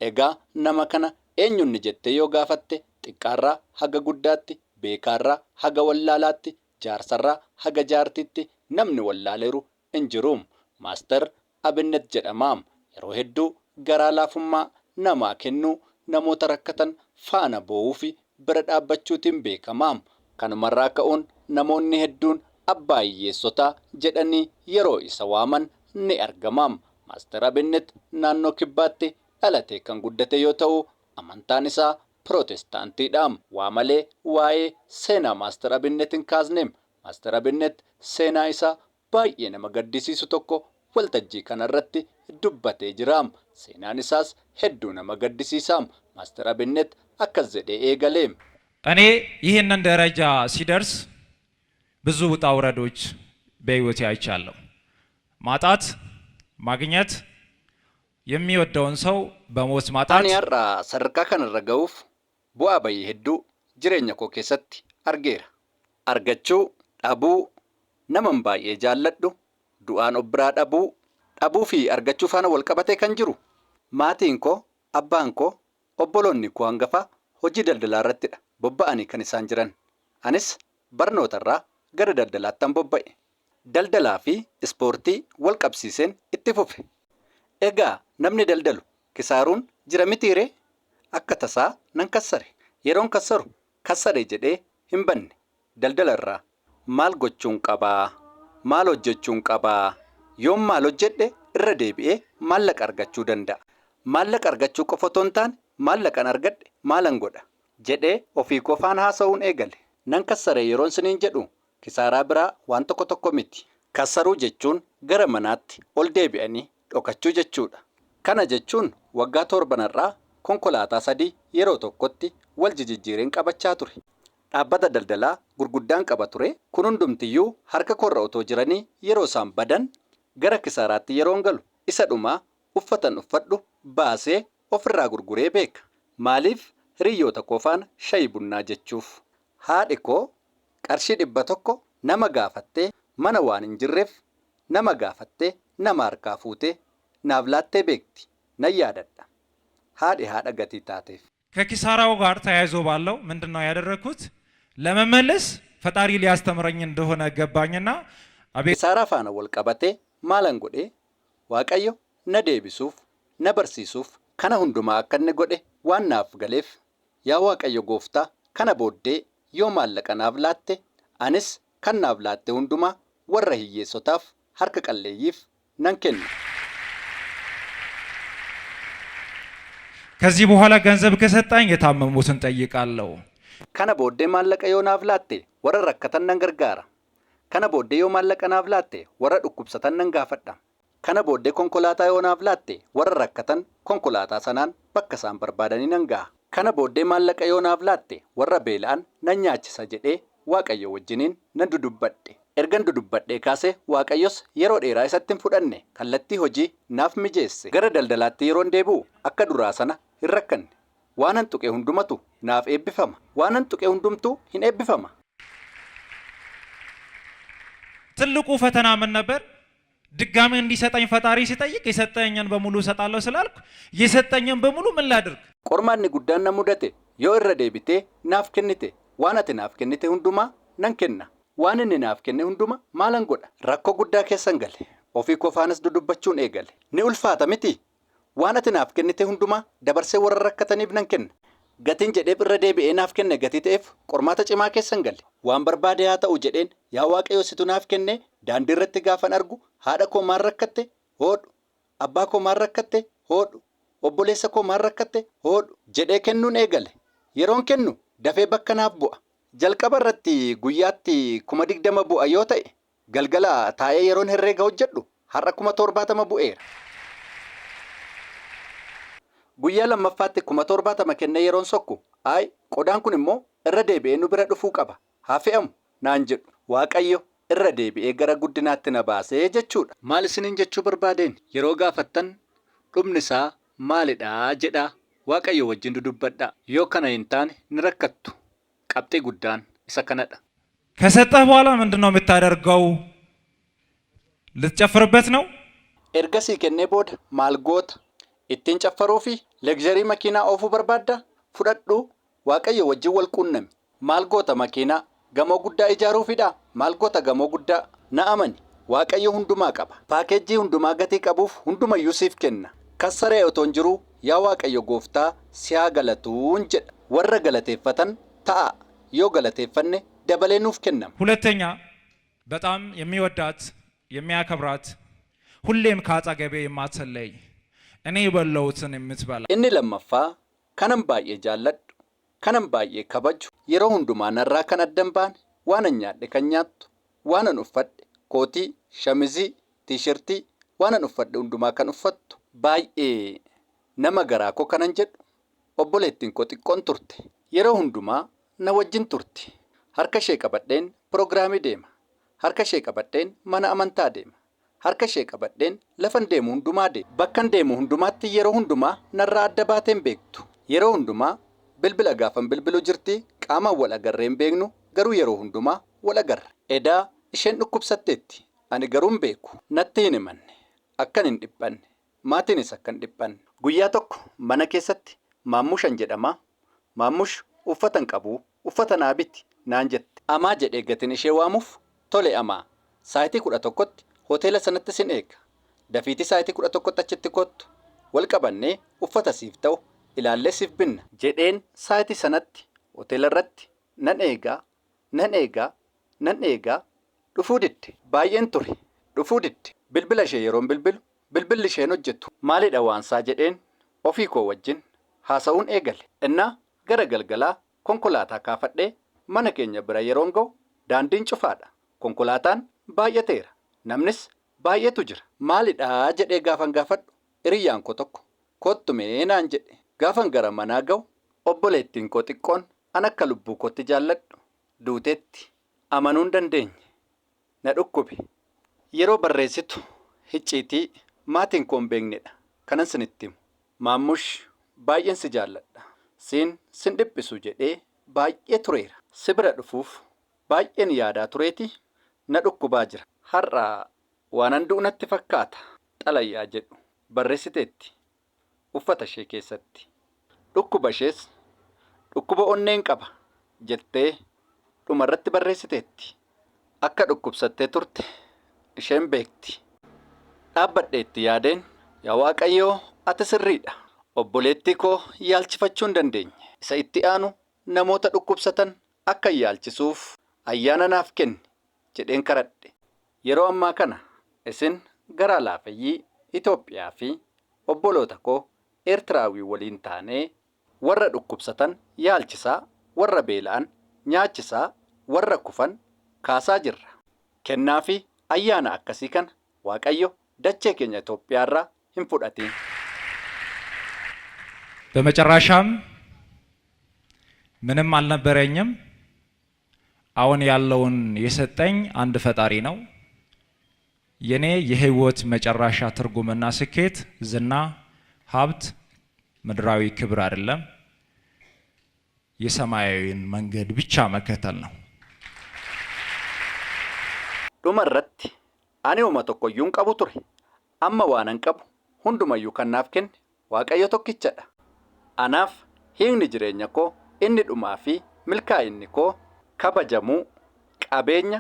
Egaa nama kana eenyuun jettee yoo gaafatte xiqqaarraa haga guddaatti, beekaarraa haga wallaalaatti, jaarsarraa haga jaartitti namni wallaaleeru hin jiru. Maaster Abinnet jedhama. Yeroo hedduu garaa laafummaa namaa kennuu, namoota rakkatan faana bo'uu fi bira dhaabbachuutiin beekama. Kanumarraa ka'uun namoonni hedduun abbaa hiyyeessotaa jedhanii yeroo isa waaman ni argama. Maaster Abinnet naannoo kibbaatti dhalatee kan guddate yoo ta'u, amantaan isaa Pirootestaantiidha. Waa malee waa'ee seenaa Maaster Abinnet hin kaasne. Maaster Abinnet seenaa isaa baay'ee nama gaddisiisu tokko waltajjii kanarratti dubbatee jira. Seenaan isaas hedduu nama gaddisiisa. Maaster Abinnet akkas jedhee eegale. እኔ ይህንን ደረጃ ሲደርስ ብዙ ውጣ ውረዶች በህይወቴ አይቻለሁ። ማጣት፣ ማግኘት፣ የሚወደውን ሰው በሞት ማጣት። Ani har'a sadarkaa kanarra ga'uuf bu'aa bayii hedduu jireenya koo keessatti argeera. Argachuu, dhabuu, naman baay'ee jaalladhu, du'aan of biraa dhabuu fi argachuu faana wal qabatee kan jiru. Maatiin koo, abbaan koo, obboloonni koo hangafaa hojii daldalaa irrattidha bobba'anii kan isaan jiran. Anis barnootarraa gara daldalaattan bobba'e. Daldalaa fi ispoortii wal qabsiiseen itti fufe. Egaa namni daldalu kisaaruun jira mitiiree? Akka tasaa nan kassare. Yeroon kassaru kassare jedhee hin banne. Daldalarraa maal gochuun qabaa? Maal hojjechuun qabaa? Yoom maal hojjedhe irra deebi'ee maallaqa argachuu danda'a. Maallaqa argachuu qofa otoo hin taane maallaqan argadhe maalan godha jedhee ofii qofaan haasa'uun eegale. Nan kassare yeroon siniin jedhu kisaaraa biraa waan tokko miti. Kassaruu jechuun gara manaatti ol deebi'anii dhokachuu jechuudha. Kana jechuun waggaa 7 konkolaataa 3 yeroo tokkotti wal jijjiireen qabachaa ture. Dhaabbata daldalaa gurguddaan qaba ture. Kun hundumtiyyuu harka korra otoo jiranii yeroo isaan badan gara kisaaraatti yeroon galu isa dhumaa uffatan uffadhu baasee ofirraa gurguree beeka. Maaliif hiriyoota koo faana shayi bunnaa jechuuf. Haadhi koo qarshii 100 nama gaafattee mana waan hin jirreef nama gaafattee nama harkaa fuutee naaf laattee beekti nan yaadadha. Haadhi haadha gatii taateef. ከኪሳራው ጋር ተያይዞ ባለው ምንድነው ያደረኩት? ለመመለስ ፈጣሪ ሊያስተምረኝ እንደሆነ ገባኝና kisaaraa faana wal qabatee maalan godhee Waaqayyo na deebisuuf na barsiisuuf kana hundumaa akka inni godhe waan naaf galeef yaa Waaqayyo gooftaa kana booddee yoo maallaqa naaf laatte anis kan naaf laatte hundumaa warra hiyyeessotaaf harka qalleeyyiif nan kenna. ከዚህ በኋላ ገንዘብ ከሰጣኝ የታመሙትን ጠይቃለሁ። Kana booddee maallaqa yoo naaf laatte warra rakkatan nan gargaara. Kana booddee yoo maallaqa naaf laatte warra dhukkubsatan nan gaafadha. Kana booddee konkolaataa yoo naaf laatte warra rakkatan konkolaataa sanaan bakka isaan barbaadanii nan ga'a. Kana booddee maallaqa yoo naaf laatte warra beela'an nan nyaachisa jedhee Waaqayyo wajjiniin nan dudubbadhe. Ergan dudubbadhee kaasee Waaqayyos yeroo dheeraa isatti hin fudhanne kallattii hojii naaf mijeesse. Gara daldalaatti yeroon deebi'u akka duraa sana hin rakkanne. Waanan tuqe hundumatu naaf eebbifama. Waanan tuqe hundumtuu hin eebbifama. ትልቁ ፈተና ምን ነበር? ድጋሚ እንዲሰጠኝ ፈጣሪ ሲጠይቅ የሰጠኝን በሙሉ እሰጣለሁ ስላልኩ የሰጠኝን በሙሉ ምን ላድርግ? Qormaanni guddaan na mudate yoo irra deebitee naaf kennite waan ati naaf kennite hundumaa nan kenna. Waan inni naaf kenne hunduma maalan godha? Rakkoo guddaa keessan gale. Ofii kofaanis dudubbachuun eegale. Ni ulfaata miti. Waan ati naaf kennite hundumaa dabarsee warra rakkataniif nan kenna. Gatiin jedhee irra deebi'ee naaf kenne gatii ta'eef qormaata cimaa keessan gale. Waan barbaade haa ta'u jedheen yaa Waaqayyo situ naaf kenne daandii irratti gaafan argu haadha koo maal rakkatte hoodhu, abbaa koo maal rakkatte hoodhu, obboleessa koo maal rakkatte hoodhu jedhee kennuun eegale. Yeroon kennu dafee bakka naaf bu'a. Jalqaba irratti guyyaatti 20,000 bu'a yoo ta'e galgala taa'ee yeroon herreega hojjedhu har'a 70,000 bu'eera. Guyyaa lammaffaatti 70,000 kennee yeroon sokku ay qodaan kun immoo irra deebi'ee nu bira dhufuu qaba haa fe'amu naan jedhu. Waaqayyo irra deebi'ee gara guddinaatti na baasee jechuudha. Maal isiniin jechuu barbaadeen yeroo gaafattan dhumni isaa maalidhaa jedhaa Waaqayyo wajjin dudubbadhaa. Yoo kana hin taane ni rakkattu. Qabxii guddaan isa kanadha. ከሰጠህ በኋላ ምንድነው የምታደርገው? ልትጨፍርበት ነው? Ergasii kennee booda maal goota? Ittiin caffaruu fi legzarii makiinaa oofuu barbaadda? Fudhadhu Waaqayyo wajjin wal quunnami. Maal goota makiinaa gamoo guddaa ijaaruufidha? Maal goota gamoo guddaa? Na amani. Waaqayyo hundumaa qaba. Paakeejii hundumaa gatii qabuuf hundumayyuu siif kenna. Kassaree otoo hin jiruu yaa Waaqayyo gooftaa si haa galatuun jedha. Warra galateeffatan ta'a. Yoo galateeffanne dabalee nuuf kennama. ሁለተኛ በጣም የሚወዳት የሚያከብራት ሁሌም ከአጠገቤ የማትለይ እኔ የበላሁትን የምትበላ Inni lammaffaa kanan baay'ee jaalladhu, kanan baay'ee kabaju, yeroo hundumaa narraa kan addan baane, waanan nyaadhe kan nyaattu, waanan uffadhe kootii, shamizii, tiishirtii, waanan uffadhe hundumaa kan uffattu, baay'ee nama garaa koo kanan jedhu, obboleettiin koo xiqqoon turte, yeroo hundumaa na wajjin turti. Harka ishee qabadheen pirogiraamii deema. Harka ishee qabadheen mana amantaa deema. Harka ishee qabadheen lafan deemu hundumaa deema. Bakkan deemu hundumaatti yeroo hundumaa narraa adda baateen beektu. Yeroo hundumaa bilbila gaafan bilbilu jirti qaamaan wal agarree hin beeknu garuu yeroo hundumaa wal agarra. Edaa isheen dhukkubsatteetti ani garuu hin beeku. Natti hin himanne akkan hin dhiphanne maatiinis akkan dhiphanne. Guyyaa tokko mana keessatti Maammushan jedhama. Maammush uffatan qabu uffata naa biti naan jette. Amaa jedhee gatiin ishee waamuuf tole amaa saayitii 11tti hoteela sanatti sin eega. Dafiitii saayitii 11tti achitti kottu wal qabannee uffata siif ta'u ilaallee siif binna jedheen saayitii sanatti hoteela irratti nan eegaa dhufuu didde. Baay'een ture dhufuu didde. Bilbila ishee yeroon bilbilli isheen hojjettu maalidha waansaa jedheen ofii koo wajjin haasa'uun eegale. Innaa gara galgalaa konkolaataa kaafadhee mana keenya bira yeroon ga'u daandiin cufaadha. Konkolaataan baay'ateera. Namnis baay'eetu jira. Maalidhaa jedhee gaafan gaafadhu hiriyyaan koo tokko kottu mee naan jedhe. Gaafan gara manaa ga'u obboleettiin koo xiqqoon an akka lubbuu kootti jaalladhu duuteetti amanuu hin dandeenye. Na dhukkube. Yeroo barreessitu hicciitii maatiin koo hin beeknedha. Kanan sinitti himu. Maammush baay'een si jaalladha. Sin dhiphisu jedhee baay'ee tureera. Si bira dhufuuf baay'een yaadaa tureeti na dhukkubaa jira. Har'aa waanan du'u natti fakkaata. Xalayyaa jedhu barreessiteetti uffata ishee keessatti. Dhukkuba ishees dhukkuba onneen qaba jettee dhumarratti barreessiteetti. Akka dhukkubsattee turte isheen beekti. Dhaabbadheetti yaadeen yaa Waaqayyoo ati sirriidha. Obboleettii koo yaalchifachuu hin dandeenye. Isa itti aanu namoota dhukkubsatan akka yaalchisuuf ayyaana naaf kenni jedheen kadhadhe. Yeroo ammaa kana isin garaa laafeyyii Itoophiyaa fi obboloota koo Eertiraawii waliin taanee warra dhukkubsatan yaalchisaa, warra beela'an nyaachisaa, warra kufan kaasaa jirra. Kennaa fi ayyaana akkasii kana Waaqayyo dachee keenya Itoophiyaarraa hin fudhatiin. በመጨረሻም ምንም አልነበረኝም። አሁን ያለውን የሰጠኝ አንድ ፈጣሪ ነው። የኔ የህይወት መጨረሻ ትርጉምና ስኬት ዝና፣ ሀብት፣ ምድራዊ ክብር አይደለም፣ የሰማያዊን መንገድ ብቻ መከተል ነው። dhumarratti ani uma tokkoyyuu hin qabu ture. Amma waanan qabu hundumayyuu kan naaf kenne Waaqayyo tokkichadha. Anaaf hiikni jireenya koo inni dhumaa fi milkaa'inni koo kabajamuu, qabeenya,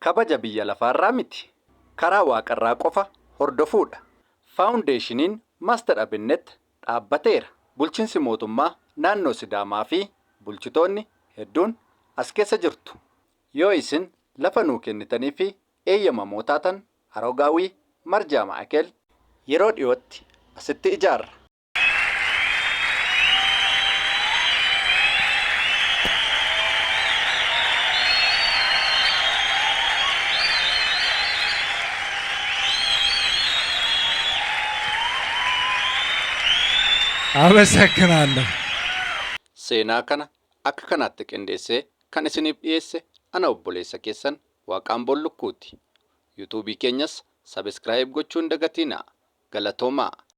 kabaja biyya lafaarraa miti. Karaa waaqarraa qofa hordofuudha. Faawundeeshiniin Maaster Abinnet dhaabbateera. Bulchiinsi mootummaa naannoo Sidaamaa fi bulchitoonni hedduun as keessa jirtu. Yoo isin lafa nuu kennitanii fi eeyyamamoo taatan Harogaawii Marjaa Maakeel yeroo dhiyootti asitti ijaarra. አመሰግናለሁ። Seenaa kana akka kanaatti qindeessee kan isiniif dhiyeesse ana obboleessa keessan Waaqaan Bollukkuuti. YouTube keenyas subscribe gochuun dagatinaa. Galatoomaa.